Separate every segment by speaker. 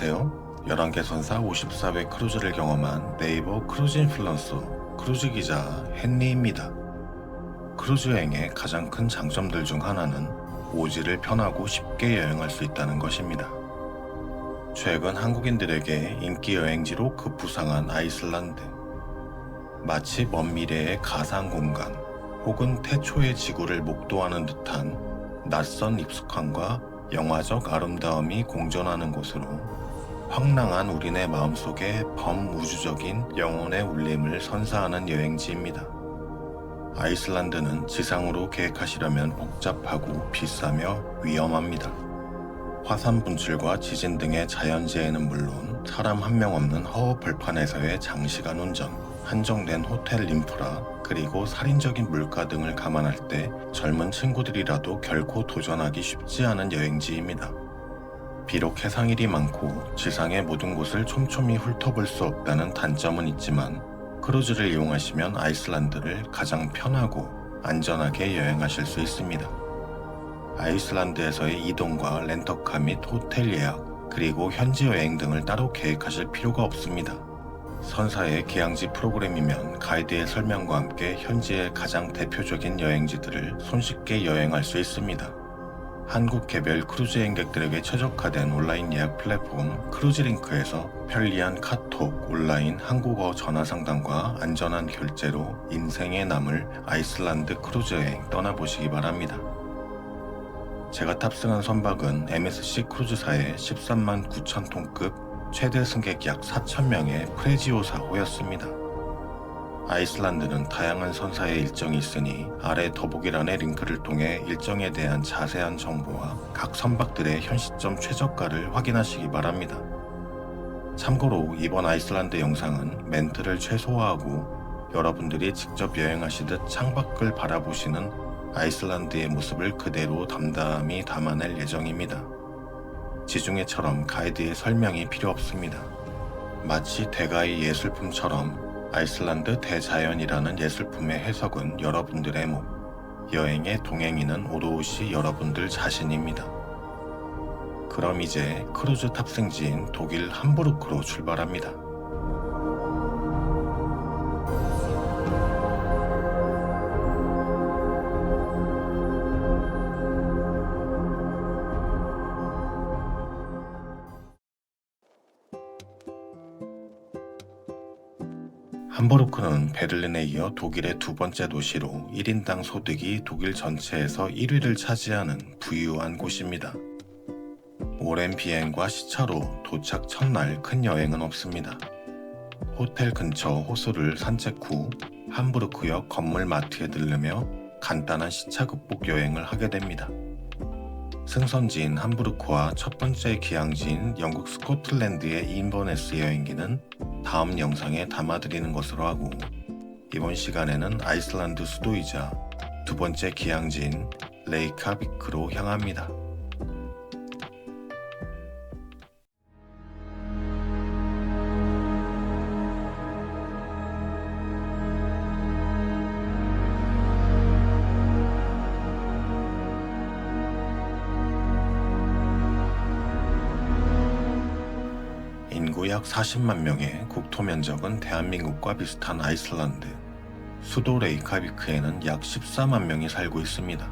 Speaker 1: 안녕하세요. 11개 선사 54회 크루즈를 경험한 네이버 크루즈 인플루언서 크루즈 기자 헨리입니다. 크루즈 여행의 가장 큰 장점들 중 하나는 오지를 편하고 쉽게 여행할 수 있다는 것입니다. 최근 한국인들에게 인기 여행지로 급부상한 아이슬란드. 마치 먼 미래의 가상 공간 혹은 태초의 지구를 목도하는 듯한 낯선 익숙함과 영화적 아름다움이 공존하는 곳으로 황량한 우리네 마음속에 범우주적인 영혼의 울림을 선사하는 여행지입니다. 아이슬란드는 지상으로 계획하시려면 복잡하고 비싸며 위험합니다. 화산 분출과 지진 등의 자연재해는 물론 사람 한 명 없는 허허벌판에서의 장시간 운전, 한정된 호텔 인프라, 그리고 살인적인 물가 등을 감안할 때 젊은 친구들이라도 결코 도전하기 쉽지 않은 여행지입니다. 비록 해상일이 많고 지상의 모든 곳을 촘촘히 훑어볼 수 없다는 단점은 있지만 크루즈를 이용하시면 아이슬란드를 가장 편하고 안전하게 여행하실 수 있습니다. 아이슬란드에서의 이동과 렌터카 및 호텔 예약, 그리고 현지 여행 등을 따로 계획하실 필요가 없습니다. 선사의 기항지 프로그램이면 가이드의 설명과 함께 현지의 가장 대표적인 여행지들을 손쉽게 여행할 수 있습니다. 한국 개별 크루즈 여행객들에게 최적화된 온라인 예약 플랫폼 크루즈링크에서 편리한 카톡, 온라인 한국어 전화 상담과 안전한 결제로 인생에 남을 아이슬란드 크루즈 여행 떠나보시기 바랍니다. 제가 탑승한 선박은 MSC 크루즈사의 13만 9천 톤급 최대 승객 약 4,000명의 프레지오사호였습니다. 아이슬란드는 다양한 선사의 일정이 있으니 아래 더보기란의 링크를 통해 일정에 대한 자세한 정보와 각 선박들의 현 시점 최저가를 확인하시기 바랍니다. 참고로 이번 아이슬란드 영상은 멘트를 최소화하고 여러분들이 직접 여행하시듯 창밖을 바라보시는 아이슬란드의 모습을 그대로 담담히 담아낼 예정입니다. 지중해처럼 가이드의 설명이 필요 없습니다. 마치 대가의 예술품처럼 아이슬란드 대자연이라는 예술품의 해석은 여러분들의 몸, 여행의 동행인은 오롯이 여러분들 자신입니다. 그럼 이제 크루즈 탑승지인 독일 함부르크로 출발합니다. 함부르크는 베를린에 이어 독일의 두 번째 도시로 1인당 소득이 독일 전체에서 1위를 차지하는 부유한 곳입니다. 오랜 비행과 시차로 도착 첫날 큰 여행은 없습니다. 호텔 근처 호수를 산책 후 함부르크역 건물 마트에 들르며 간단한 시차 극복 여행을 하게 됩니다. 승선지인 함부르크와 첫 번째 기항지인 영국 스코틀랜드의 인버네스 여행기는 다음 영상에 담아드리는 것으로 하고 이번 시간에는 아이슬란드 수도이자 두 번째 기항지인 레이카비크로 향합니다. 인구 약 40만 명의 국토 면적은 대한민국과 비슷한 아이슬란드. 수도 레이카비크에는 약 14만 명이 살고 있습니다.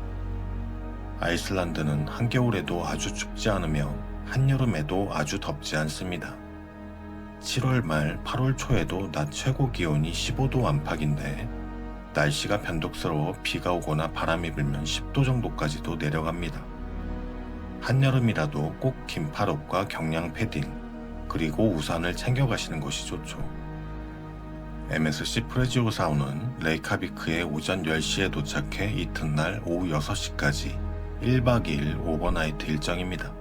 Speaker 1: 아이슬란드는 한겨울에도 아주 춥지 않으며 한여름에도 아주 덥지 않습니다. 7월 말 8월 초에도 낮 최고 기온이 15도 안팎인데 날씨가 변덕스러워 비가 오거나 바람이 불면 10도 정도까지도 내려갑니다. 한여름이라도 꼭 긴팔옷과 경량 패딩, 그리고 우산을 챙겨가시는 것이 좋죠. MSC 프레지오사호는 레이카비크에 오전 10시에 도착해 이튿날 오후 6시까지 1박 2일 오버나이트 일정입니다.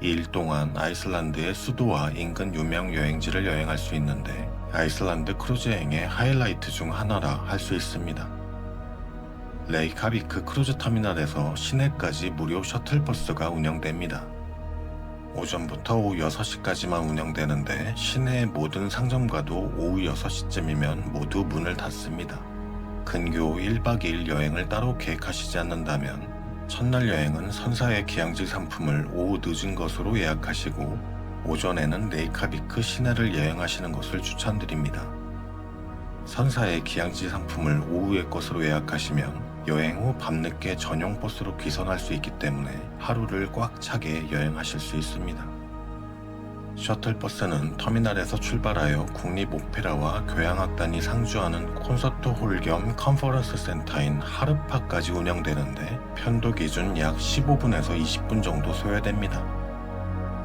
Speaker 1: 이 일 동안 아이슬란드의 수도와 인근 유명 여행지를 여행할 수 있는데 아이슬란드 크루즈 여행의 하이라이트 중 하나라 할 수 있습니다. 레이카비크 크루즈 터미널에서 시내까지 무료 셔틀버스가 운영됩니다. 오전부터 오후 6시까지만 운영되는데 시내의 모든 상점가도 오후 6시쯤이면 모두 문을 닫습니다. 근교 1박 2일 여행을 따로 계획하시지 않는다면 첫날 여행은 선사의 기항지 상품을 오후 늦은 것으로 예약하시고 오전에는 레이카비크 시내를 여행하시는 것을 추천드립니다. 선사의 기항지 상품을 오후의 것으로 예약하시면 여행 후 밤늦게 전용 버스로 귀선할 수 있기 때문에 하루를 꽉 차게 여행하실 수 있습니다. 셔틀버스는 터미널에서 출발하여 국립오페라와 교향악단이 상주하는 콘서트홀 겸 컨퍼런스 센터인 하르파까지 운영되는데 편도 기준 약 15분에서 20분 정도 소요됩니다.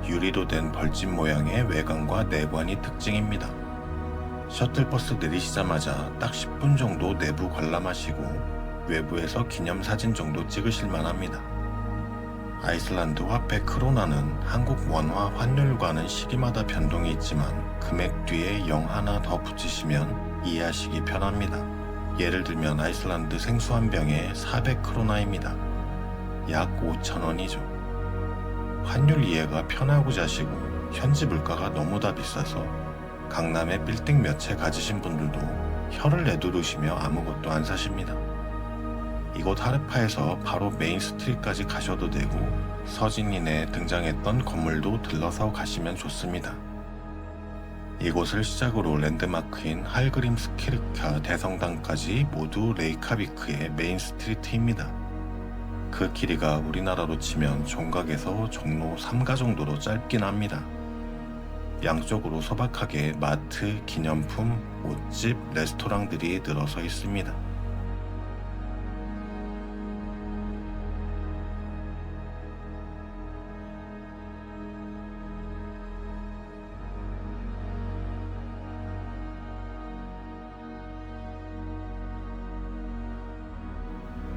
Speaker 1: 유리로 된 벌집 모양의 외관과 내관이 특징입니다. 셔틀버스 내리시자마자 딱 10분 정도 내부 관람하시고 외부에서 기념사진 정도 찍으실 만합니다. 아이슬란드 화폐 크로나는 한국 원화 환율과는 시기마다 변동이 있지만 금액 뒤에 0 하나 더 붙이시면 이해하시기 편합니다. 예를 들면 아이슬란드 생수 한 병에 400크로나입니다. 약 5,000원이죠. 환율 이해가 편하고자 하시고 현지 물가가 너무 다 비싸서 강남에 빌딩 몇 채 가지신 분들도 혀를 내두르시며 아무것도 안 사십니다. 이곳 하르파에서 바로 메인 스트리트까지 가셔도 되고 서진인에 등장했던 건물도 들러서 가시면 좋습니다. 이곳을 시작으로 랜드마크인 할그림스키르카 대성당까지 모두 레이카비크의 메인 스트리트입니다. 그 길이가 우리나라로 치면 종각에서 종로 3가 정도로 짧긴 합니다. 양쪽으로 소박하게 마트, 기념품, 옷집, 레스토랑들이 늘어서 있습니다.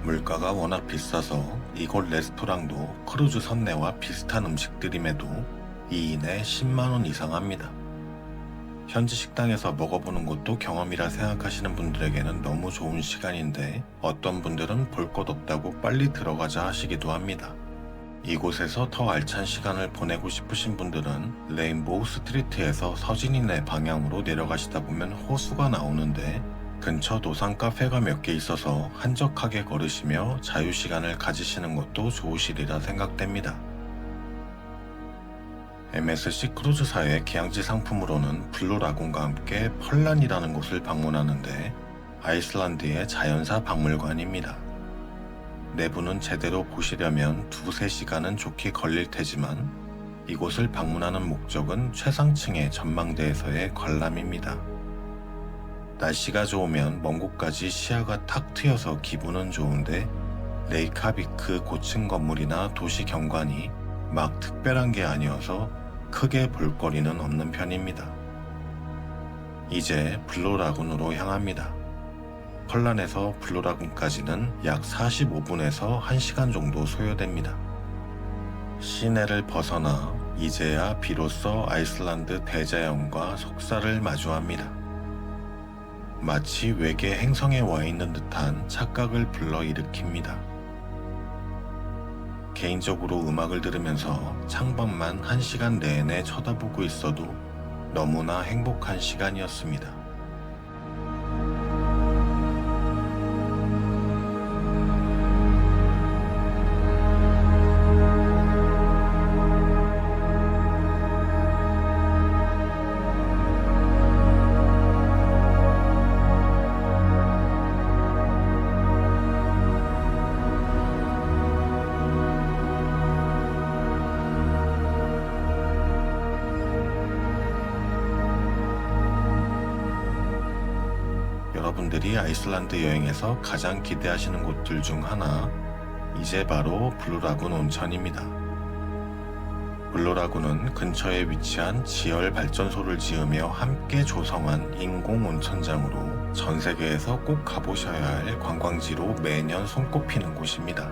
Speaker 1: 물가가 워낙 비싸서 이곳 레스토랑도 크루즈 선내와 비슷한 음식들임에도 2인에 10만원 이상 합니다. 현지 식당에서 먹어보는 것도 경험이라 생각하시는 분들에게는 너무 좋은 시간인데 어떤 분들은 볼 것 없다고 빨리 들어가자 하시기도 합니다. 이곳에서 더 알찬 시간을 보내고 싶으신 분들은 레인보우 스트리트에서 서진이네 방향으로 내려가시다 보면 호수가 나오는데 근처 노상 카페가 몇 개 있어서 한적하게 걸으시며 자유시간을 가지시는 것도 좋으시리라 생각됩니다. MSC 크루즈사의 기항지 상품으로는 블루라군과 함께 펄란이라는 곳을 방문하는데 아이슬란드의 자연사 박물관입니다. 내부는 제대로 보시려면 2-3시간은 좋게 걸릴 테지만 이곳을 방문하는 목적은 최상층의 전망대에서의 관람입니다. 날씨가 좋으면 먼 곳까지 시야가 탁 트여서 기분은 좋은데 레이카비크 고층 건물이나 도시 경관이 막 특별한 게 아니어서 크게 볼거리는 없는 편입니다. 이제 블루라군으로 향합니다. 펄란에서 블루라군까지는 약 45분에서 1시간 정도 소요됩니다. 시내를 벗어나 이제야 비로소 아이슬란드 대자연과 속사를 마주합니다. 마치 외계 행성에 와 있는 듯한 착각을 불러일으킵니다. 개인적으로 음악을 들으면서 창밖만 1시간 내내 쳐다보고 있어도 너무나 행복한 시간이었습니다. 여러분들이 아이슬란드 여행에서 가장 기대하시는 곳들 중 하나, 이제 바로 블루라군 온천입니다. 블루라군은 근처에 위치한 지열 발전소를 지으며 함께 조성한 인공 온천장으로 전 세계에서 꼭 가보셔야 할 관광지로 매년 손꼽히는 곳입니다.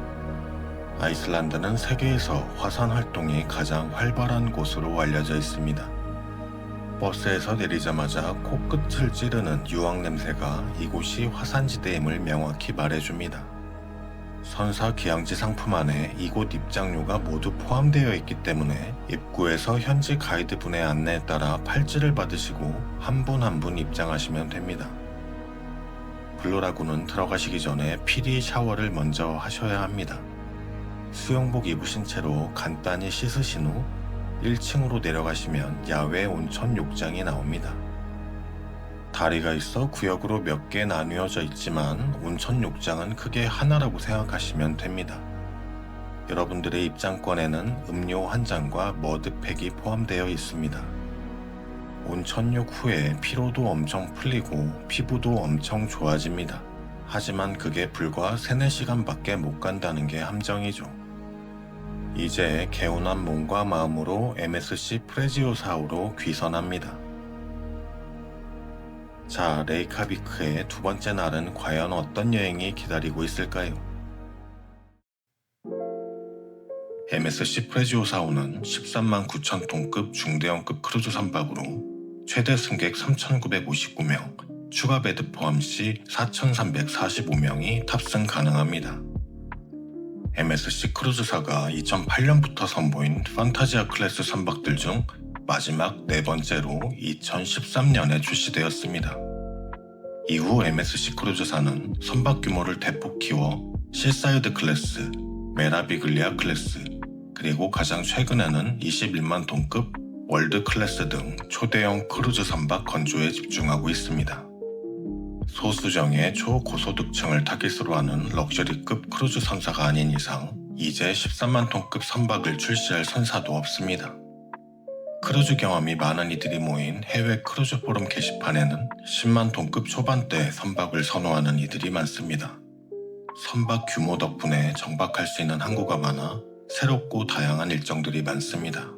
Speaker 1: 아이슬란드는 세계에서 화산 활동이 가장 활발한 곳으로 알려져 있습니다. 버스에서 내리자마자 코끝을 찌르는 유황 냄새가 이곳이 화산지대임을 명확히 말해줍니다. 선사 기항지 상품 안에 이곳 입장료가 모두 포함되어 있기 때문에 입구에서 현지 가이드분의 안내에 따라 팔찌를 받으시고 한 분 한 분 입장하시면 됩니다. 블루라군은 들어가시기 전에 필히 샤워를 먼저 하셔야 합니다. 수영복 입으신 채로 간단히 씻으신 후 1층으로 내려가시면 야외 온천 욕장이 나옵니다. 다리가 있어 구역으로 몇 개 나뉘어져 있지만 온천 욕장은 크게 하나라고 생각하시면 됩니다. 여러분들의 입장권에는 음료 한 잔과 머드팩이 포함되어 있습니다. 온천욕 후에 피로도 엄청 풀리고 피부도 엄청 좋아집니다. 하지만 그게 불과 3-4시간밖에 못 간다는 게 함정이죠. 이제 개운한 몸과 마음으로 MSC 프레지오사우로 귀선합니다. 자, 레이카비크의 두 번째 날은 과연 어떤 여행이 기다리고 있을까요? MSC 프레지오사우는 13만 9천 톤급 중대형급 크루즈 선박으로 최대 승객 3,959명, 추가 베드 포함 시 4,345명이 탑승 가능합니다. MSC 크루즈사가 2008년부터 선보인 판타지아 클래스 선박들 중 마지막 네 번째로 2013년에 출시되었습니다. 이후 MSC 크루즈사는 선박 규모를 대폭 키워 실사이드 클래스, 메라비글리아 클래스, 그리고 가장 최근에는 21만 톤급 월드 클래스 등 초대형 크루즈 선박 건조에 집중하고 있습니다. 소수정의 초고소득층을 타깃으로 하는 럭셔리급 크루즈 선사가 아닌 이상 이제 13만 톤급 선박을 출시할 선사도 없습니다. 크루즈 경험이 많은 이들이 모인 해외 크루즈 포럼 게시판에는 10만 톤급 초반대 선박을 선호하는 이들이 많습니다. 선박 규모 덕분에 정박할 수 있는 항구가 많아 새롭고 다양한 일정들이 많습니다.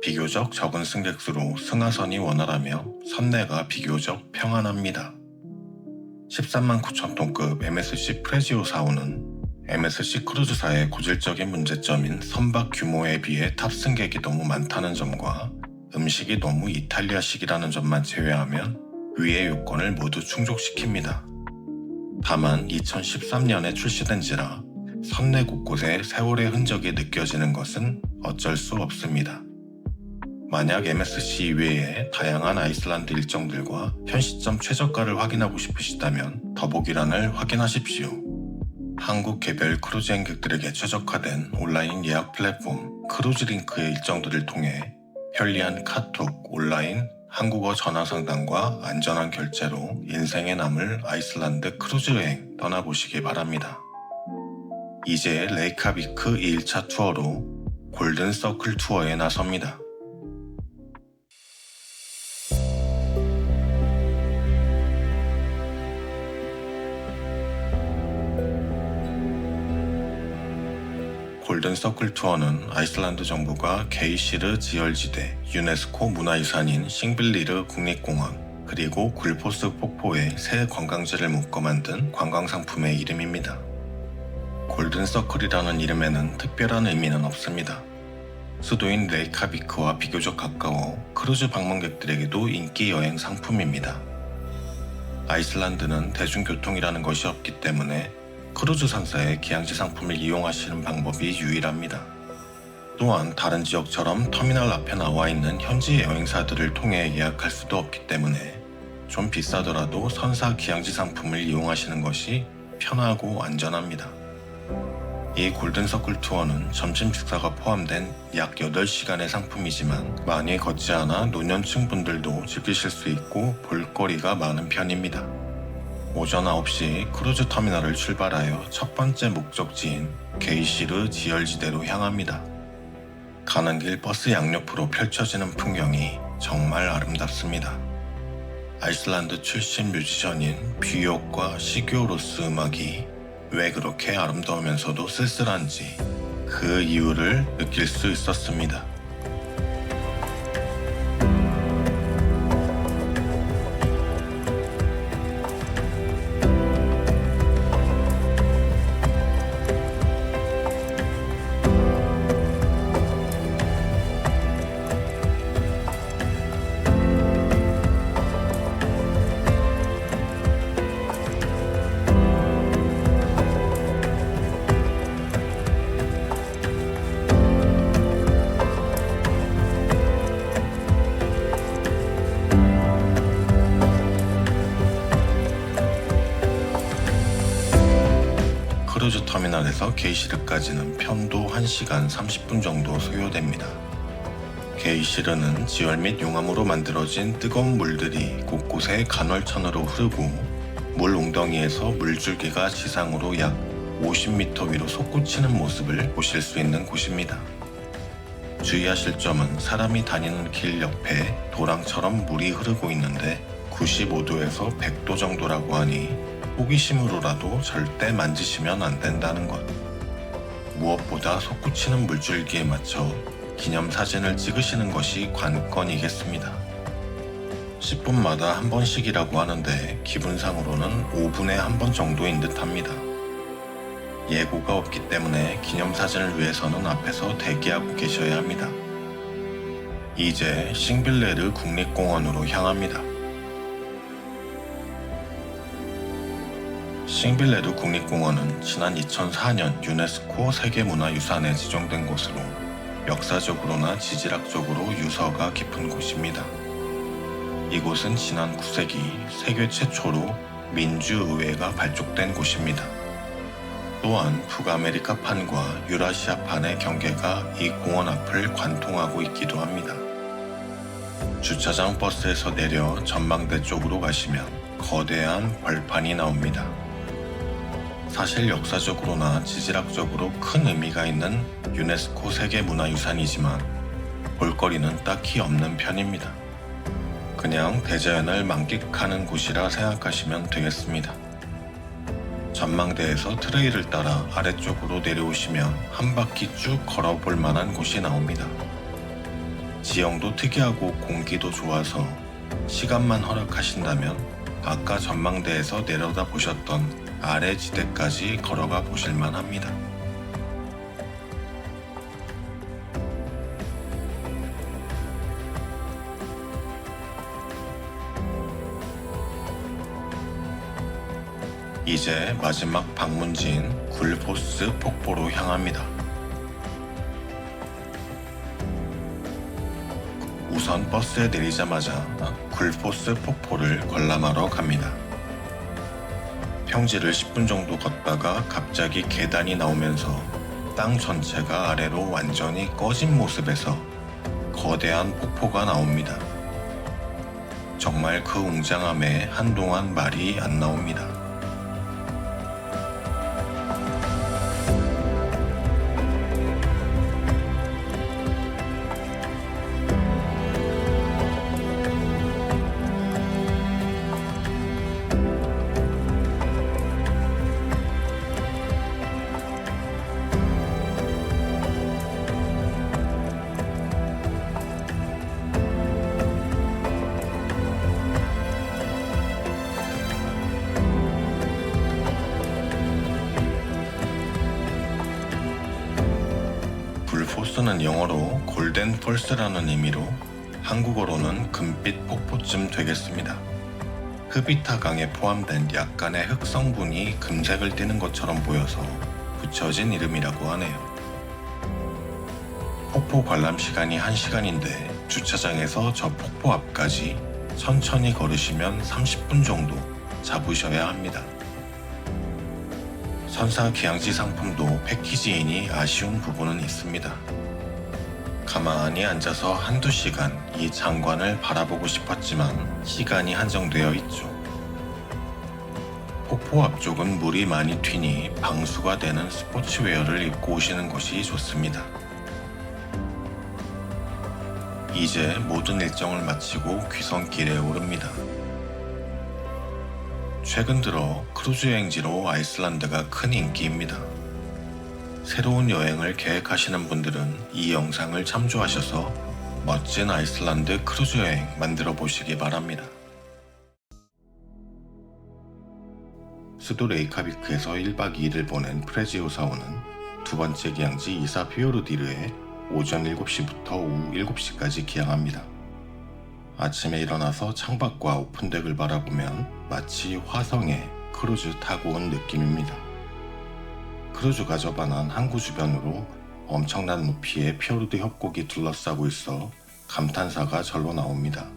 Speaker 1: 비교적 적은 승객수로 승하선이 원활하며 선내가 비교적 평안합니다. 13만 9천 톤급 MSC 프레지오사우는 MSC 크루즈사의 고질적인 문제점인 선박 규모에 비해 탑승객이 너무 많다는 점과 음식이 너무 이탈리아식이라는 점만 제외하면 위의 요건을 모두 충족시킵니다. 다만 2013년에 출시된지라 선내 곳곳에 세월의 흔적이 느껴지는 것은 어쩔 수 없습니다. 만약 MSC 이외에 다양한 아이슬란드 일정들과 현 시점 최저가를 확인하고 싶으시다면 더보기란을 확인하십시오. 한국 개별 크루즈 행객들에게 최적화된 온라인 예약 플랫폼 크루즈링크의 일정들을 통해 편리한 카톡, 온라인, 한국어 전화 상담과 안전한 결제로 인생에 남을 아이슬란드 크루즈 여행 떠나보시기 바랍니다. 이제 레이카비크 2일차 투어로 골든 서클 투어에 나섭니다. 골든 서클 투어는 아이슬란드 정부가 게이시르 지열지대, 유네스코 문화유산인 싱빌리르 국립공원, 그리고 굴포스 폭포의 새 관광지를 묶어 만든 관광상품의 이름입니다. 골든 서클이라는 이름에는 특별한 의미는 없습니다. 수도인 레이카비크와 비교적 가까워 크루즈 방문객들에게도 인기 여행 상품입니다. 아이슬란드는 대중교통이라는 것이 없기 때문에 크루즈 상사의 기항지 상품을 이용하시는 방법이 유일합니다. 또한 다른 지역처럼 터미널 앞에 나와 있는 현지 여행사들을 통해 예약할 수도 없기 때문에 좀 비싸더라도 선사 기항지 상품을 이용하시는 것이 편하고 안전합니다. 이 골든서클 투어는 점심 식사가 포함된 약 8시간의 상품이지만 많이 걷지 않아 노년층 분들도 즐기실 수 있고 볼거리가 많은 편입니다. 오전 9시 크루즈 터미널을 출발하여 첫 번째 목적지인 게이시르 지열지대로 향합니다. 가는 길 버스 양옆으로 펼쳐지는 풍경이 정말 아름답습니다. 아이슬란드 출신 뮤지션인 뷰욕과 시규오로스 음악이 왜 그렇게 아름다우면서도 쓸쓸한지 그 이유를 느낄 수 있었습니다. 크루즈 터미널에서 게이시르까지는 편도 1시간 30분 정도 소요됩니다. 게이시르는 지열 및 용암으로 만들어진 뜨거운 물들이 곳곳에 간헐천으로 흐르고 물 웅덩이에서 물줄기가 지상으로 약 50m 위로 솟구치는 모습을 보실 수 있는 곳입니다. 주의하실 점은 사람이 다니는 길 옆에 도랑처럼 물이 흐르고 있는데 95도에서 100도 정도라고 하니 호기심으로라도 절대 만지시면 안 된다는 것. 무엇보다 솟구치는 물줄기에 맞춰 기념사진을 찍으시는 것이 관건이겠습니다. 10분마다 한 번씩이라고 하는데 기분상으로는 5분에 한 번 정도인 듯 합니다. 예고가 없기 때문에 기념사진을 위해서는 앞에서 대기하고 계셔야 합니다. 이제 싱빌레르 국립공원으로 향합니다. 싱빌레르 국립공원은 지난 2004년 유네스코 세계문화유산에 지정된 곳으로 역사적으로나 지질학적으로 유서가 깊은 곳입니다. 이곳은 지난 9세기 세계 최초로 민주의회가 발족된 곳입니다. 또한 북아메리카판과 유라시아판의 경계가 이 공원 앞을 관통하고 있기도 합니다. 주차장 버스에서 내려 전망대 쪽으로 가시면 거대한 벌판이 나옵니다. 사실 역사적으로나 지질학적으로 큰 의미가 있는 유네스코 세계문화유산이지만 볼거리는 딱히 없는 편입니다. 그냥 대자연을 만끽하는 곳이라 생각하시면 되겠습니다. 전망대에서 트레일을 따라 아래쪽으로 내려오시면 한 바퀴 쭉 걸어볼 만한 곳이 나옵니다. 지형도 특이하고 공기도 좋아서 시간만 허락하신다면 아까 전망대에서 내려다 보셨던 아래 지대까지 걸어가 보실만 합니다. 이제 마지막 방문지인 굴포스 폭포로 향합니다. 우선 버스에 내리자마자 굴포스 폭포를 관람하러 갑니다. 평지를 10분 정도 걷다가 갑자기 계단이 나오면서 땅 전체가 아래로 완전히 꺼진 모습에서 거대한 폭포가 나옵니다. 정말 그 웅장함에 한동안 말이 안 나옵니다. 굴포스는 영어로 골덴 폴스라는 의미로 한국어로는 금빛 폭포쯤 되겠습니다. 흡이타 강에 포함된 약간의 흙 성분이 금색을 띠는 것처럼 보여서 붙여진 이름이라고 하네요. 폭포 관람 시간이 1시간인데 주차장에서 저 폭포 앞까지 천천히 걸으시면 30분 정도 잡으셔야 합니다. 선사 기항지 상품도 패키지이니 아쉬운 부분은 있습니다. 가만히 앉아서 한두 시간 이 장관을 바라보고 싶었지만 시간이 한정되어 있죠. 폭포 앞쪽은 물이 많이 튀니 방수가 되는 스포츠웨어를 입고 오시는 것이 좋습니다. 이제 모든 일정을 마치고 귀성길에 오릅니다. 최근 들어 크루즈 여행지로 아이슬란드가 큰 인기입니다. 새로운 여행을 계획하시는 분들은 이 영상을 참조하셔서 멋진 아이슬란드 크루즈 여행 만들어 보시기 바랍니다. 수도 레이카비크에서 1박 2일을 보낸 프레지오 사원은 두 번째 기항지 이사피오르디르에 오전 7시부터 오후 7시까지 기항합니다. 아침에 일어나서 창밖과 오픈덱을 바라보면 마치 화성에 크루즈 타고 온 느낌입니다. 크루즈가 접안한 항구 주변으로 엄청난 높이의 피오르드 협곡이 둘러싸고 있어 감탄사가 절로 나옵니다.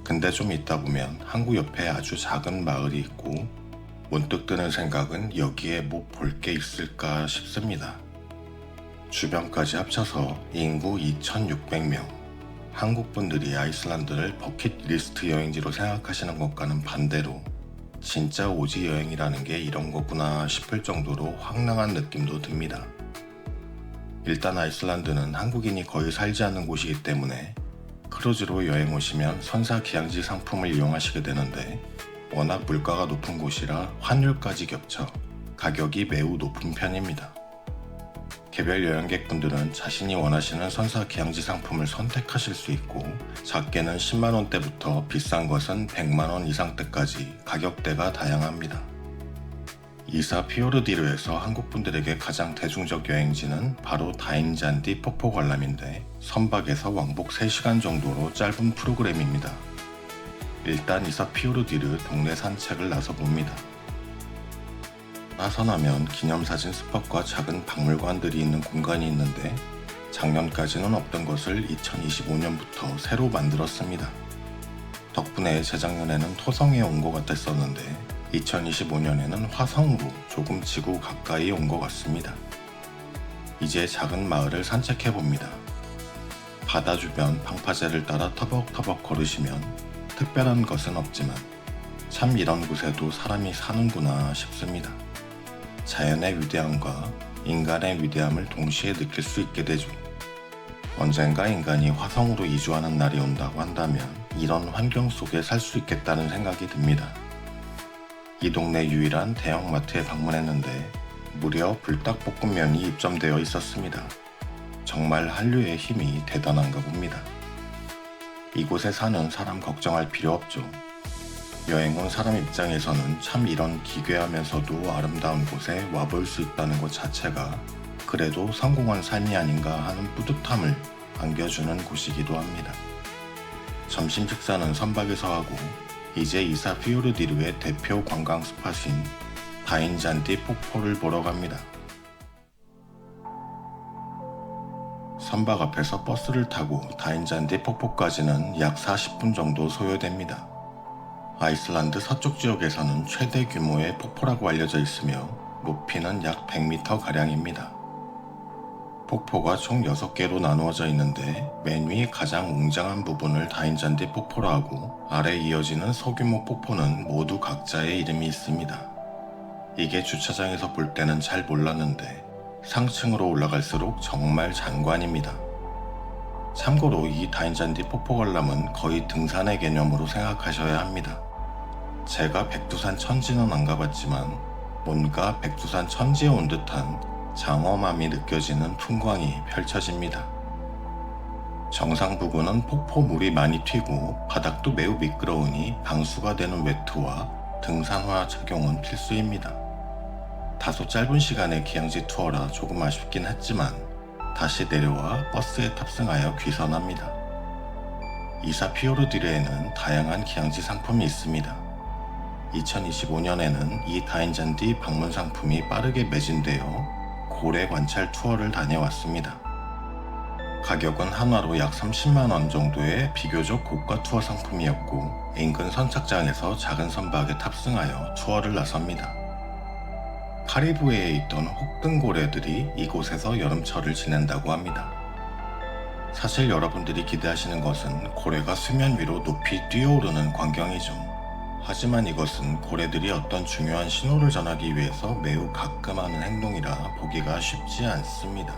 Speaker 1: 근데 좀 있다 보면 항구 옆에 아주 작은 마을이 있고 문득 드는 생각은 여기에 뭐 볼 게 있을까 싶습니다. 주변까지 합쳐서 인구 2,600명. 한국 분들이 아이슬란드를 버킷리스트 여행지로 생각하시는 것과는 반대로 진짜 오지 여행이라는 게 이런 거구나 싶을 정도로 황당한 느낌도 듭니다. 일단 아이슬란드는 한국인이 거의 살지 않는 곳이기 때문에 크루즈로 여행 오시면 선사 기항지 상품을 이용하시게 되는데 워낙 물가가 높은 곳이라 환율까지 겹쳐 가격이 매우 높은 편입니다. 개별 여행객분들은 자신이 원하시는 선사 기항지 상품을 선택하실 수 있고 작게는 10만원대부터 비싼 것은 100만원 이상대까지 가격대가 다양합니다. 이사 피오르디르에서 한국분들에게 가장 대중적 여행지는 바로 다인잔디 폭포 관람인데 선박에서 왕복 3시간 정도로 짧은 프로그램입니다. 일단 이사 피오르디르 동네 산책을 나서봅니다. 나서나면 기념사진 스팟과 작은 박물관들이 있는 공간이 있는데 작년까지는 없던 것을 2025년부터 새로 만들었습니다. 덕분에 재작년에는 토성에 온 것 같았었는데 2025년에는 화성으로 조금 지구 가까이 온 것 같습니다. 이제 작은 마을을 산책해봅니다. 바다 주변 방파제를 따라 터벅터벅 걸으시면 특별한 것은 없지만 참 이런 곳에도 사람이 사는구나 싶습니다. 자연의 위대함과 인간의 위대함을 동시에 느낄 수 있게 되죠. 언젠가 인간이 화성으로 이주하는 날이 온다고 한다면 이런 환경 속에 살 수 있겠다는 생각이 듭니다. 이 동네 유일한 대형마트에 방문했는데 무려 불닭볶음면이 입점되어 있었습니다. 정말 한류의 힘이 대단한가 봅니다. 이곳에 사는 사람 걱정할 필요 없죠. 여행 온 사람 입장에서는 참 이런 기괴하면서도 아름다운 곳에 와볼 수 있다는 것 자체가 그래도 성공한 삶이 아닌가 하는 뿌듯함을 안겨주는 곳이기도 합니다. 점심 식사는 선박에서 하고 이제 이사 피오르디르의 대표 관광 스팟인 다인잔디 폭포를 보러 갑니다. 선박 앞에서 버스를 타고 다인잔디 폭포까지는 약 40분 정도 소요됩니다. 아이슬란드 서쪽 지역에서는 최대 규모의 폭포라고 알려져 있으며 높이는 약 100m가량입니다. 폭포가 총 6개로 나누어져 있는데 맨 위 가장 웅장한 부분을 다인잔디 폭포라 하고 아래 이어지는 소규모 폭포는 모두 각자의 이름이 있습니다. 이게 주차장에서 볼 때는 잘 몰랐는데 상층으로 올라갈수록 정말 장관입니다. 참고로 이 다인잔디 폭포 관람은 거의 등산의 개념으로 생각하셔야 합니다. 제가 백두산 천지는 안 가봤지만 뭔가 백두산 천지에 온 듯한 장엄함이 느껴지는 풍광이 펼쳐집니다. 정상 부근은 폭포물이 많이 튀고 바닥도 매우 미끄러우니 방수가 되는 외투와 등산화 착용은 필수입니다. 다소 짧은 시간의 기항지 투어라 조금 아쉽긴 했지만 다시 내려와 버스에 탑승하여 귀선합니다. 이사 피오르디르에는 다양한 기항지 상품이 있습니다. 2025년에는 이 다인잔디 방문 상품이 빠르게 매진되어 고래 관찰 투어를 다녀왔습니다. 가격은 한화로 약 30만원 정도의 비교적 고가 투어 상품이었고 인근 선착장에서 작은 선박에 탑승하여 투어를 나섭니다. 카리브해에 있던 혹등고래들이 이곳에서 여름철을 지낸다고 합니다. 사실 여러분들이 기대하시는 것은 고래가 수면 위로 높이 뛰어오르는 광경이죠. 하지만 이것은 고래들이 어떤 중요한 신호를 전하기 위해서 매우 가끔 하는 행동이라 보기가 쉽지 않습니다.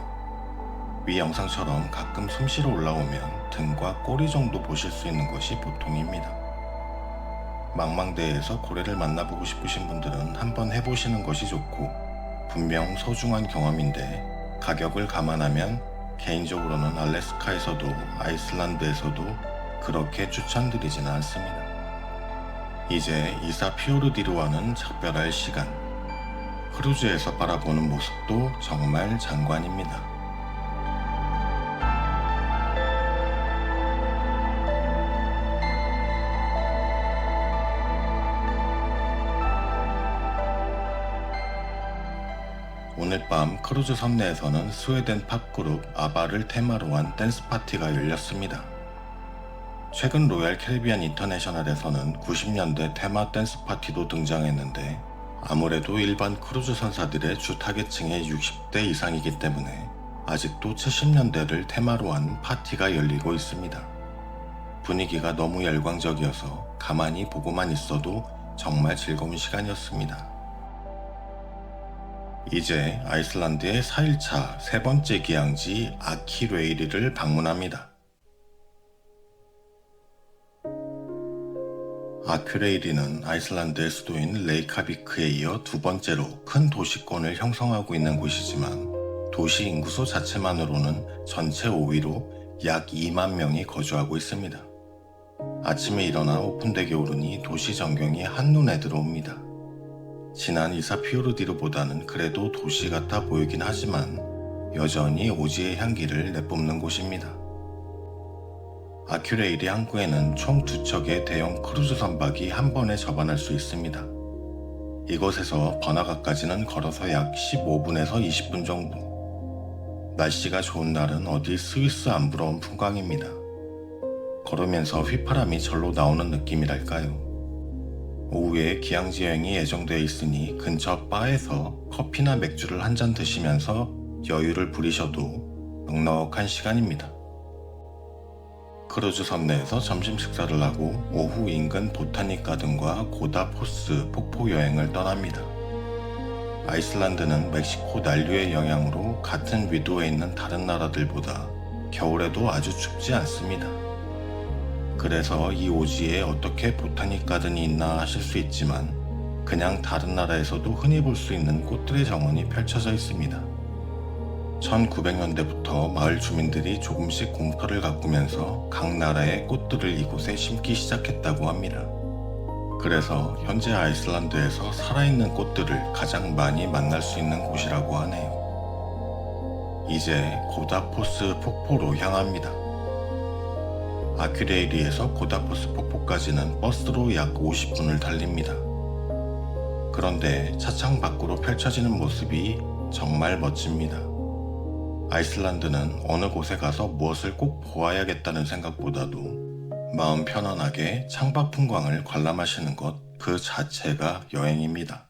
Speaker 1: 위 영상처럼 가끔 숨쉬러 올라오면 등과 꼬리 정도 보실 수 있는 것이 보통입니다. 망망대해에서 고래를 만나보고 싶으신 분들은 한번 해보시는 것이 좋고 분명 소중한 경험인데 가격을 감안하면 개인적으로는 알래스카에서도 아이슬란드에서도 그렇게 추천드리지는 않습니다. 이제 이사 피오르디르와는 작별할 시간. 크루즈에서 바라보는 모습도 정말 장관입니다. 오늘 밤 크루즈 섬내에서는 스웨덴 팝그룹 아바를 테마로 한 댄스 파티가 열렸습니다. 최근 로얄 캐리비안 인터내셔널에서는 90년대 테마 댄스 파티도 등장했는데 아무래도 일반 크루즈 선사들의 주 타겟층이 60대 이상이기 때문에 아직도 70년대를 테마로 한 파티가 열리고 있습니다. 분위기가 너무 열광적이어서 가만히 보고만 있어도 정말 즐거운 시간이었습니다. 이제 아이슬란드의 4일차 세 번째 기항지 아키레이리를 방문합니다. 아큐레이리는 아이슬란드의 수도인 레이카비크에 이어 두 번째로 큰 도시권을 형성하고 있는 곳이지만 도시 인구수 자체만으로는 전체 5위로 약 2만 명이 거주하고 있습니다. 아침에 일어나 오픈되게 오르니 도시 전경이 한눈에 들어옵니다. 지난 이사피오르디르보다는 그래도 도시 같아 보이긴 하지만 여전히 오지의 향기를 내뿜는 곳입니다. 아큐레이리 항구에는 총 2척의 대형 크루즈 선박이 한 번에 접안할 수 있습니다. 이곳에서 버나가까지는 걸어서 약 15분에서 20분 정도. 날씨가 좋은 날은 어디 스위스 안 부러운 풍광입니다. 걸으면서 휘파람이 절로 나오는 느낌이랄까요. 오후에 기항지 여행이 예정되어 있으니 근처 바에서 커피나 맥주를 한 잔 드시면서 여유를 부리셔도 넉넉한 시간입니다. 크루즈 선내에서 점심 식사를 하고 오후 인근 보타닉 가든과 고다포스 폭포 여행을 떠납니다. 아이슬란드는 멕시코 난류의 영향으로 같은 위도에 있는 다른 나라들보다 겨울에도 아주 춥지 않습니다. 그래서 이 오지에 어떻게 보타닉 가든이 있나 하실 수 있지만 그냥 다른 나라에서도 흔히 볼 수 있는 꽃들의 정원이 펼쳐져 있습니다. 1900년대부터 마을 주민들이 조금씩 공터를 가꾸면서 각 나라의 꽃들을 이곳에 심기 시작했다고 합니다. 그래서 현재 아이슬란드에서 살아있는 꽃들을 가장 많이 만날 수 있는 곳이라고 하네요. 이제 고다포스 폭포로 향합니다. 아큐레이리에서 고다포스 폭포까지는 버스로 약 50분을 달립니다. 그런데 차창 밖으로 펼쳐지는 모습이 정말 멋집니다. 아이슬란드는 어느 곳에 가서 무엇을 꼭 보아야겠다는 생각보다도 마음 편안하게 창밖 풍광을 관람하시는 것 그 자체가 여행입니다.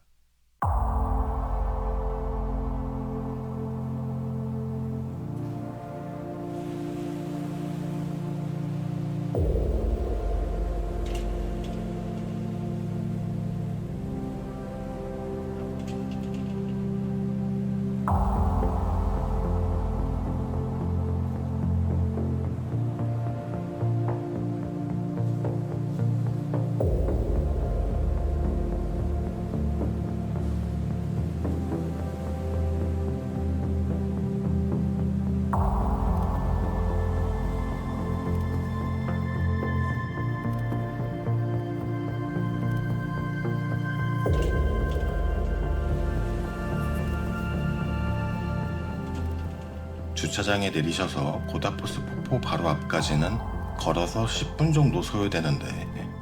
Speaker 1: 주차장에 내리셔서 고다포스 폭포 바로 앞까지는 걸어서 10분 정도 소요되는데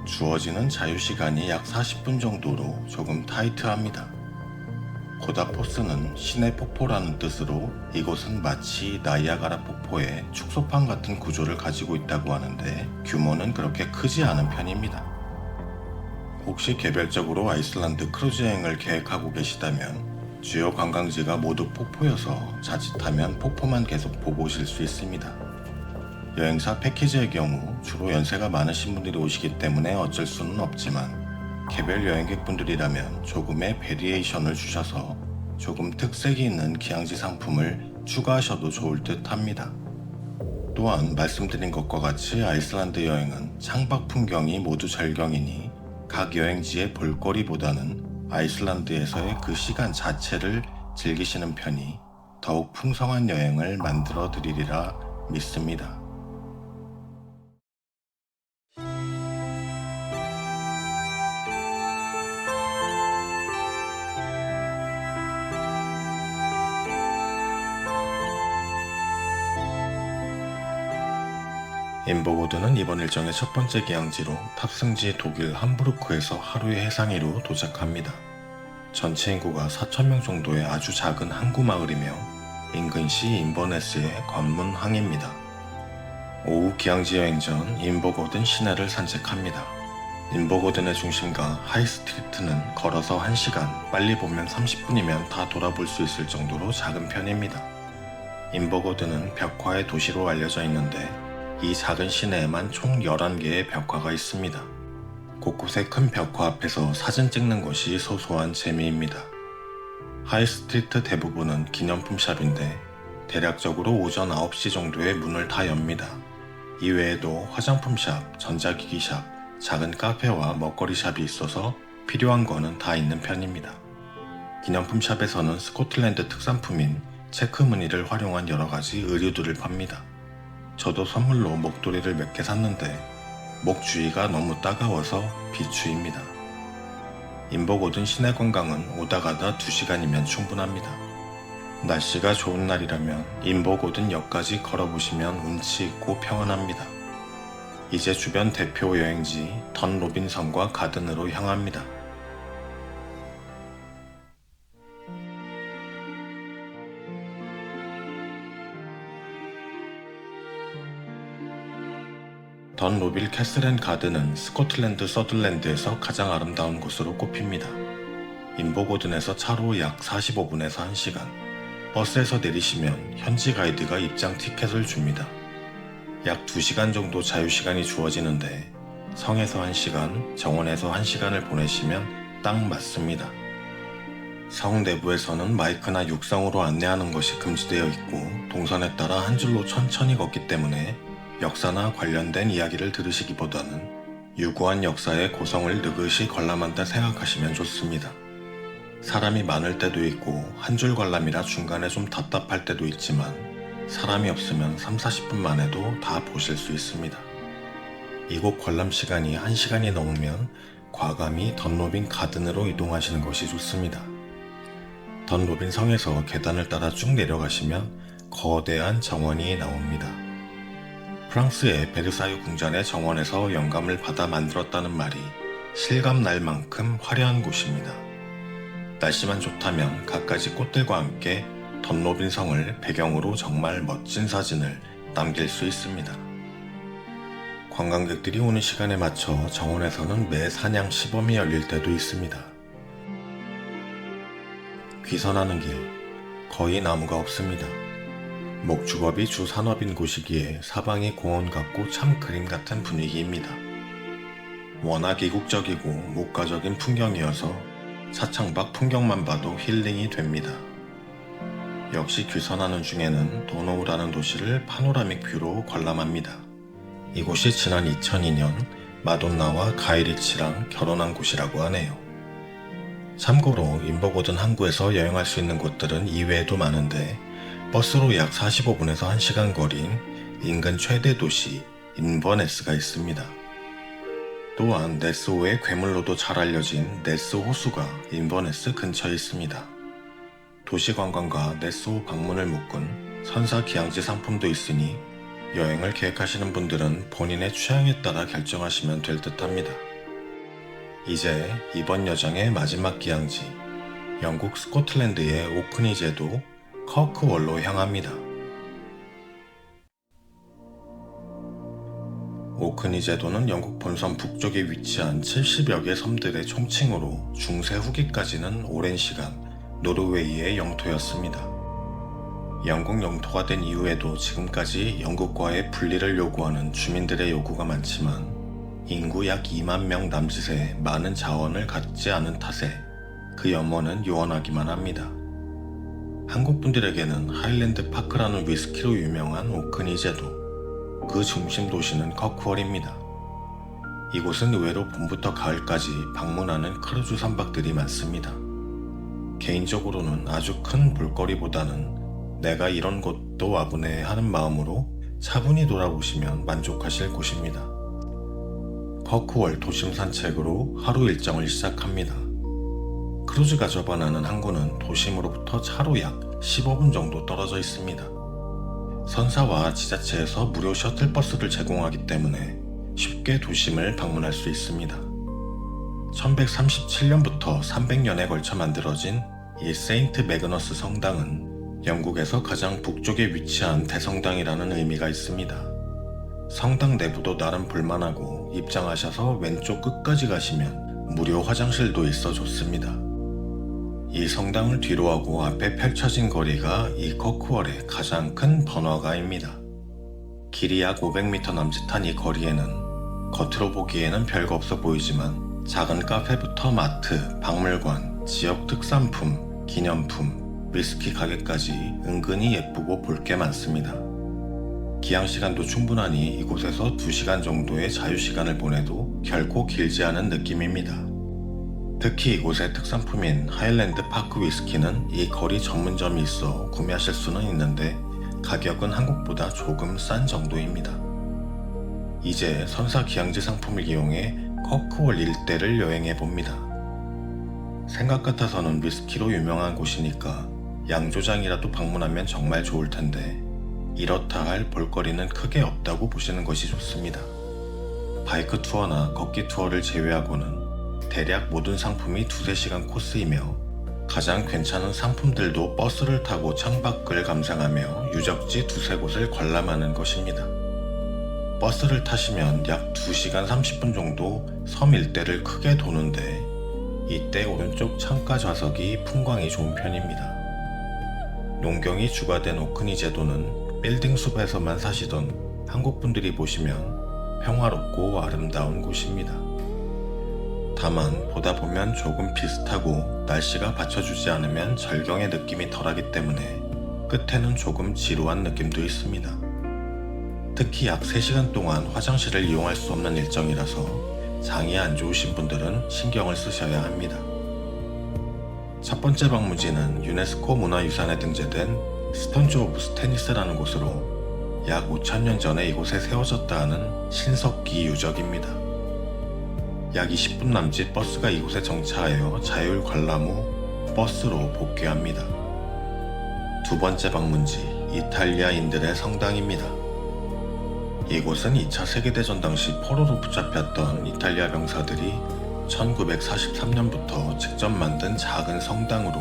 Speaker 1: 주어지는 자유시간이 약 40분 정도로 조금 타이트합니다. 고다포스는 신의 폭포라는 뜻으로 이곳은 마치 나이아가라 폭포의 축소판 같은 구조를 가지고 있다고 하는데 규모는 그렇게 크지 않은 편입니다. 혹시 개별적으로 아이슬란드 크루즈 여행을 계획하고 계시다면 주요 관광지가 모두 폭포여서 자칫하면 폭포만 계속 보고 오실 수 있습니다. 여행사 패키지의 경우 주로 연세가 많으신 분들이 오시기 때문에 어쩔 수는 없지만 개별 여행객분들이라면 조금의 베리에이션을 주셔서 조금 특색이 있는 기항지 상품을 추가하셔도 좋을 듯 합니다. 또한 말씀드린 것과 같이 아이슬란드 여행은 창밖 풍경이 모두 절경이니 각 여행지의 볼거리보다는 아이슬란드에서의 그 시간 자체를 즐기시는 편이 더욱 풍성한 여행을 만들어 드리리라 믿습니다. 인버고드는 이번 일정의 첫 번째 기항지로 탑승지 독일 함부르크에서 하루의 해상이로 도착합니다. 전체 인구가 4,000명 정도의 아주 작은 항구 마을이며 인근시 인버네스의 관문항입니다. 오후 기항지 여행 전 인버고든 시내를 산책합니다. 인버고든의 중심가 하이스트리트는 걸어서 1시간, 빨리 보면 30분이면 다 돌아볼 수 있을 정도로 작은 편입니다. 인버고드는 벽화의 도시로 알려져 있는데 이 작은 시내에만 총 11개의 벽화가 있습니다. 곳곳에 큰 벽화 앞에서 사진 찍는 것이 소소한 재미입니다. 하이스트리트 대부분은 기념품 샵인데 대략적으로 오전 9시 정도에 문을 다 엽니다. 이외에도 화장품 샵, 전자기기 샵, 작은 카페와 먹거리 샵이 있어서 필요한 거는 다 있는 편입니다. 기념품 샵에서는 스코틀랜드 특산품인 체크 무늬를 활용한 여러가지 의류들을 팝니다. 저도 선물로 목도리를 몇 개 샀는데 목 주위가 너무 따가워서 비추입니다. 인버고든 시내 관광은 오다 가다 2시간이면 충분합니다. 날씨가 좋은 날이라면 인버고든 역까지 걸어보시면 운치 있고 평안합니다. 이제 주변 대표 여행지 던 로빈성과 가든으로 향합니다. 던 로빌 캐슬 앤 가든은 스코틀랜드 서들랜드에서 가장 아름다운 곳으로 꼽힙니다. 인버고든에서 차로 약 45분에서 1시간, 버스에서 내리시면 현지 가이드가 입장 티켓을 줍니다. 약 2시간 정도 자유시간이 주어지는데 성에서 1시간, 정원에서 1시간을 보내시면 딱 맞습니다. 성 내부에서는 마이크나 육상으로 안내하는 것이 금지되어 있고 동선에 따라 한 줄로 천천히 걷기 때문에 역사나 관련된 이야기를 들으시기보다는 유구한 역사의 고성을 느긋이 관람한다 생각하시면 좋습니다. 사람이 많을 때도 있고 한 줄 관람이라 중간에 좀 답답할 때도 있지만 사람이 없으면 3-40분만 해도 다 보실 수 있습니다. 이곳 관람 시간이 1시간이 넘으면 과감히 던로빈 가든으로 이동하시는 것이 좋습니다. 던로빈 성에서 계단을 따라 쭉 내려가시면 거대한 정원이 나옵니다. 프랑스의 베르사유 궁전의 정원에서 영감을 받아 만들었다는 말이 실감 날 만큼 화려한 곳입니다. 날씨만 좋다면 갖가지 꽃들과 함께 던로빈 성을 배경으로 정말 멋진 사진을 남길 수 있습니다. 관광객들이 오는 시간에 맞춰 정원에서는 매 사냥 시범이 열릴 때도 있습니다. 귀선하는 길, 거의 나무가 없습니다. 목축업이 주 산업인 곳이기에 사방이 공원 같고 참 그림 같은 분위기입니다. 워낙 이국적이고 목가적인 풍경이어서 차창 밖 풍경만 봐도 힐링이 됩니다. 역시 귀선하는 중에는 도노우라는 도시를 파노라믹 뷰로 관람합니다. 이곳이 지난 2002년 마돈나와 가이 리치랑 결혼한 곳이라고 하네요. 참고로 인버고든 항구에서 여행할 수 있는 곳들은 이외에도 많은데 버스로 약 45분에서 1시간 거리인 인근 최대 도시 인버네스가 있습니다. 또한 네스호의 괴물로도 잘 알려진 네스 호수가 인버네스 근처에 있습니다. 도시관광과 네스호 방문을 묶은 선사 기항지 상품도 있으니 여행을 계획하시는 분들은 본인의 취향에 따라 결정하시면 될 듯합니다. 이제 이번 여정의 마지막 기항지, 영국 스코틀랜드의 오크니 제도 커크월로 향합니다. 오크니 제도는 영국 본선 북쪽에 위치한 70여 개 섬들의 총칭으로 중세 후기까지는 오랜 시간 노르웨이의 영토였습니다. 영국 영토가 된 이후에도 지금까지 영국과의 분리를 요구하는 주민들의 요구가 많지만 인구 약 2만 명 남짓의 많은 자원을 갖지 않은 탓에 그 염원은 요원하기만 합니다. 한국 분들에게는 하일랜드 파크라는 위스키로 유명한 오크니 제도, 그 중심 도시는 커크월입니다. 이곳은 의외로 봄부터 가을까지 방문하는 크루즈 선박들이 많습니다. 개인적으로는 아주 큰 볼거리보다는 내가 이런 곳도 와보네 하는 마음으로 차분히 돌아보시면 만족하실 곳입니다. 커크월 도심 산책으로 하루 일정을 시작합니다. 크루즈가 접어나는 항구는 도심으로부터 차로 약 15분 정도 떨어져 있습니다. 선사와 지자체에서 무료 셔틀버스를 제공하기 때문에 쉽게 도심을 방문할 수 있습니다. 1137년부터 300년에 걸쳐 만들어진 이 세인트 매그너스 성당은 영국에서 가장 북쪽에 위치한 대성당이라는 의미가 있습니다. 성당 내부도 나름 볼만하고 입장하셔서 왼쪽 끝까지 가시면 무료 화장실도 있어 좋습니다. 이 성당을 뒤로하고 앞에 펼쳐진 거리가 이 커크월의 가장 큰 번화가입니다. 길이 약 500m 남짓한 이 거리에는 겉으로 보기에는 별거 없어 보이지만 작은 카페부터 마트, 박물관, 지역 특산품, 기념품, 위스키 가게까지 은근히 예쁘고 볼 게 많습니다. 기항시간도 충분하니 이곳에서 2시간 정도의 자유시간을 보내도 결코 길지 않은 느낌입니다. 특히 이곳의 특산품인 하일랜드 파크 위스키는 이 거리 전문점이 있어 구매하실 수는 있는데 가격은 한국보다 조금 싼 정도입니다. 이제 선사 기항지 상품을 이용해 커크월 일대를 여행해봅니다. 생각 같아서는 위스키로 유명한 곳이니까 양조장이라도 방문하면 정말 좋을 텐데 이렇다 할 볼거리는 크게 없다고 보시는 것이 좋습니다. 바이크 투어나 걷기 투어를 제외하고는 대략 모든 상품이 2-3시간 코스이며 가장 괜찮은 상품들도 버스를 타고 창밖을 감상하며 유적지 2-3곳을 관람하는 것입니다. 버스를 타시면 약 2시간 30분 정도 섬 일대를 크게 도는데 이때 오른쪽 창가 좌석이 풍광이 좋은 편입니다. 농경이 주가 된 오크니 제도는 빌딩 숲에서만 사시던 한국분들이 보시면 평화롭고 아름다운 곳입니다. 다만 보다 보면 조금 비슷하고 날씨가 받쳐주지 않으면 절경의 느낌이 덜하기 때문에 끝에는 조금 지루한 느낌도 있습니다. 특히 약 3시간 동안 화장실을 이용할 수 없는 일정이라서 장이 안 좋으신 분들은 신경을 쓰셔야 합니다. 첫 번째 방문지는 유네스코 문화유산에 등재된 스톤즈 오브 스테니스라는 곳으로 약 5,000년 전에 이곳에 세워졌다 하는 신석기 유적입니다. 약 20분 남짓 버스가 이곳에 정차하여 자율 관람 후 버스로 복귀합니다. 두 번째 방문지, 이탈리아인들의 성당입니다. 이곳은 2차 세계대전 당시 포로로 붙잡혔던 이탈리아 병사들이 1943년부터 직접 만든 작은 성당으로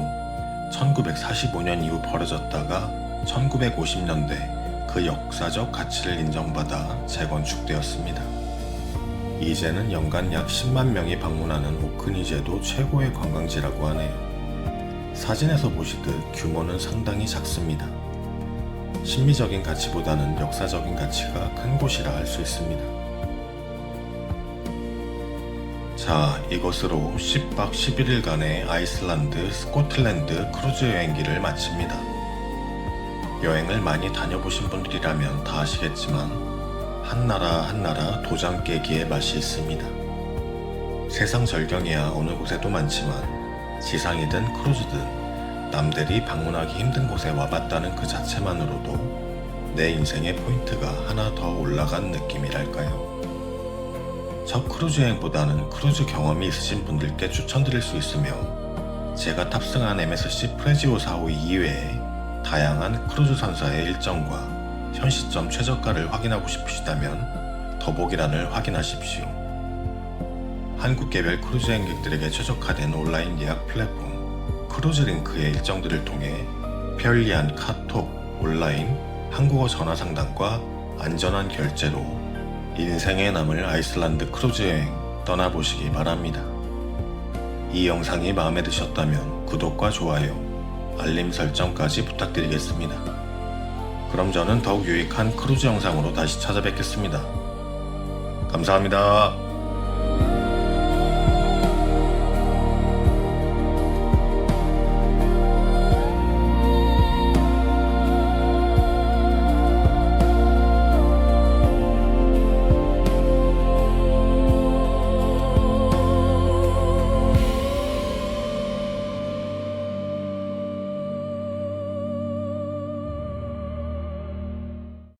Speaker 1: 1945년 이후 버려졌다가 1950년대 그 역사적 가치를 인정받아 재건축되었습니다. 이제는 연간 약 10만 명이 방문하는 오크니제도 최고의 관광지라고 하네요. 사진에서 보시듯 규모는 상당히 작습니다. 심미적인 가치보다는 역사적인 가치가 큰 곳이라 할 수 있습니다. 자, 이것으로 10박 11일간의 아이슬란드, 스코틀랜드 크루즈 여행기를 마칩니다. 여행을 많이 다녀보신 분들이라면 다 아시겠지만 한나라 한나라 도장 깨기의 맛이 있습니다. 세상 절경이야 어느 곳에도 많지만 지상이든 크루즈든 남들이 방문하기 힘든 곳에 와봤다는 그 자체만으로도 내 인생의 포인트가 하나 더 올라간 느낌이랄까요. 첫 크루즈 여행보다는 크루즈 경험이 있으신 분들께 추천드릴 수 있으며 제가 탑승한 MSC 프레지오 4호 이외에 다양한 크루즈 선사의 일정과 현 시점 최저가를 확인하고 싶으시다면 더보기란을 확인하십시오. 한국 개별 크루즈 여행객들에게 최적화된 온라인 예약 플랫폼 크루즈링크의 일정들을 통해 편리한 카톡, 온라인, 한국어 전화 상담과 안전한 결제로 인생에 남을 아이슬란드 크루즈 여행 떠나보시기 바랍니다. 이 영상이 마음에 드셨다면 구독과 좋아요, 알림 설정까지 부탁드리겠습니다. 그럼 저는 더욱 유익한 크루즈 영상으로 다시 찾아뵙겠습니다. 감사합니다.